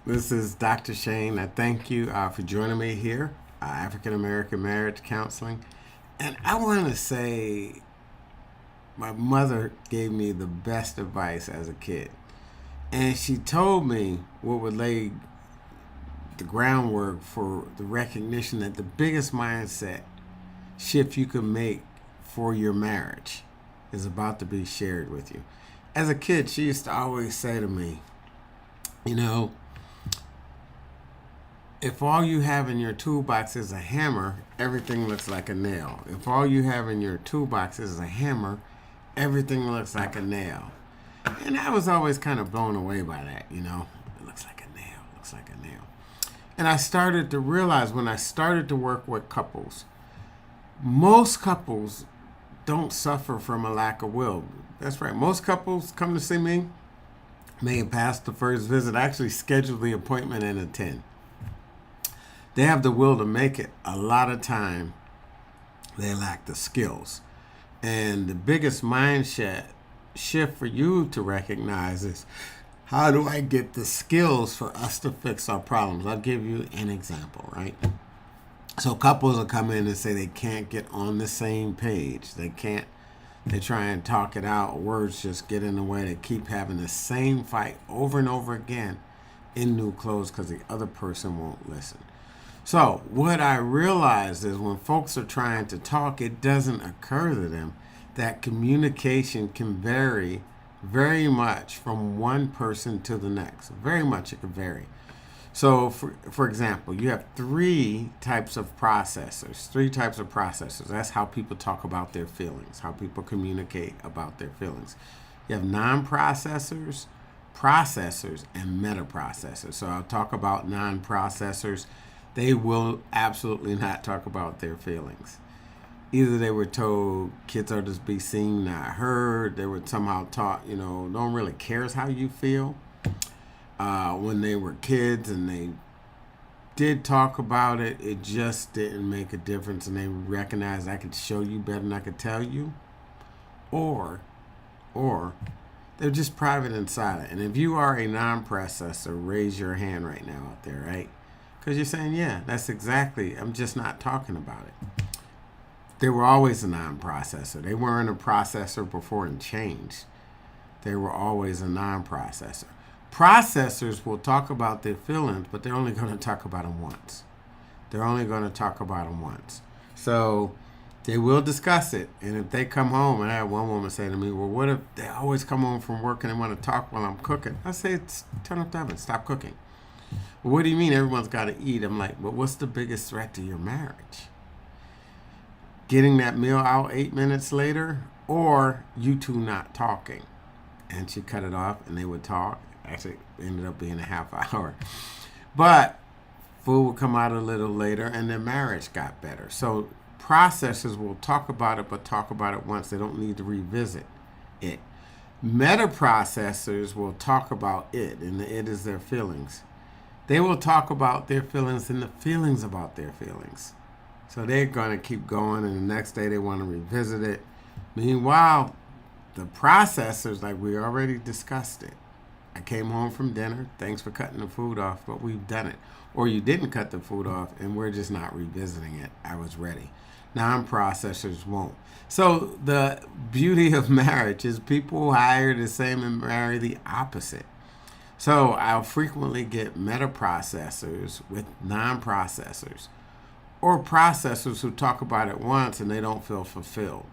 This is Dr. Shane. I thank you for joining me here, African American Marriage Counseling. And I want to say my mother gave me the best advice as a kid. And she told me what would lay the groundwork for the recognition that the biggest mindset shift you can make for your marriage is about to be shared with you. As a kid, she used to always say to me, you know, if all you have in your toolbox is a hammer, everything looks like a nail. If all you have in your toolbox is a hammer, everything looks like a nail. And I was always kind of blown away by that, you know. It looks like a nail, looks like a nail. And I started to realize when I started to work with couples, most couples don't suffer from a lack of will. That's right. Most couples come to see me, may have passed the first visit, actually schedule the appointment and attend. They have the will to make it. A lot of time, they lack the skills. And the biggest mindset shift for you to recognize is, how do I get the skills for us to fix our problems? I'll give you an example, right? So couples will come in and say they can't get on the same page. They can't, they try and talk it out. Words just get in the way. They keep having the same fight over and over again in new clothes because the other person won't listen. So what I realized is when folks are trying to talk, it doesn't occur to them that communication can vary very much from one person to the next. Very much it can vary. So for example, you have three types of processors. Three types of processors. That's how people talk about their feelings, how people communicate about their feelings. You have non-processors, processors, and metaprocessors. So I'll talk about non-processors. They will absolutely not talk about their feelings. Either they were told kids are to be seen, not heard. They were somehow taught, you know, no one really cares how you feel. When they were kids and they did talk about it, it just didn't make a difference. And they recognized I could show you better than I could tell you. Or they're just private and silent. And if you are a non-processor, raise your hand right now out there, right? Because you're saying, yeah, that's exactly, I'm just not talking about it. They were always a non-processor. They weren't a processor before it changed. They were always a non-processor. Processors will talk about their feelings, but they're only going to talk about them once. They're only going to talk about them once. So they will discuss it. And if they come home, and I had one woman say to me, well, what if they always come home from work and they want to talk while I'm cooking? I say, turn off the oven, stop cooking. Well, what do you mean everyone's got to eat? I'm like, but what's the biggest threat to your marriage? Getting that meal out 8 minutes later, or you two not talking? And she cut it off and they would talk. Actually, it ended up being a half hour. But food would come out a little later and their marriage got better. So processors will talk about it, but talk about it once. They don't need to revisit it. Metaprocessors will talk about it, and the it is their feelings. They will talk about their feelings and the feelings about their feelings. So they're going to keep going, and the next day they want to revisit it. Meanwhile, the processors, like we already discussed it. I came home from dinner. Thanks for cutting the food off, but we've done it. Or you didn't cut the food off, and we're just not revisiting it. I was ready. Non-processors won't. So the beauty of marriage is people hire the same and marry the opposite. So I'll frequently get metaprocessors with non-processors, or processors who talk about it once and they don't feel fulfilled.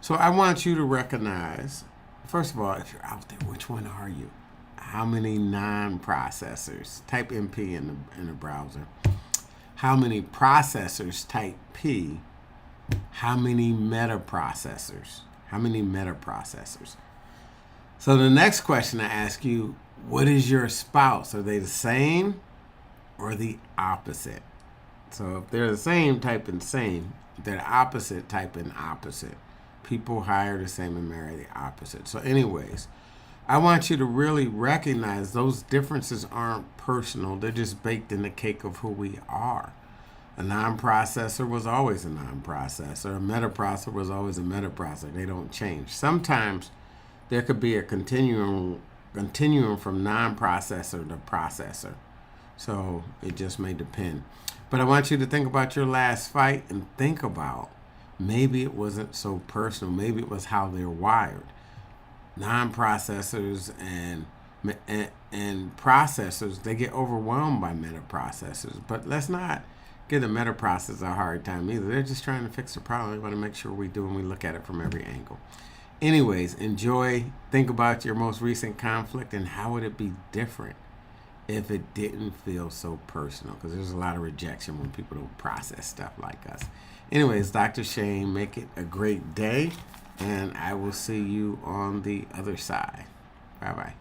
So I want you to recognize, first of all, if you're out there, which one are you? How many non-processors? Type NP in the browser. How many processors? Type P. How many metaprocessors? How many metaprocessors? So the next question I ask you, what is your spouse? Are they the same or the opposite? So if they're the same, type in same. If they're the opposite, type in opposite. People hire the same and marry the opposite. So anyways, I want you to really recognize those differences aren't personal. They're just baked in the cake of who we are. A non-processor was always a non-processor. A metaprocessor was always a metaprocessor. They don't change. Sometimes there could be a continuum from non-processor to processor. So it just may depend. But I want you to think about your last fight and think about maybe it wasn't so personal. Maybe it was how they're wired. Non-processors and processors, they get overwhelmed by metaprocessors. But let's not give the metaprocessors a hard time either. They're just trying to fix the problem. We want to make sure we do and we look at it from every angle. Anyways, enjoy. Think about your most recent conflict and how would it be different if it didn't feel so personal, because there's a lot of rejection when people don't process stuff like us. Anyways, Dr. Shane, make it a great day, and I will see you on the other side. Bye-bye.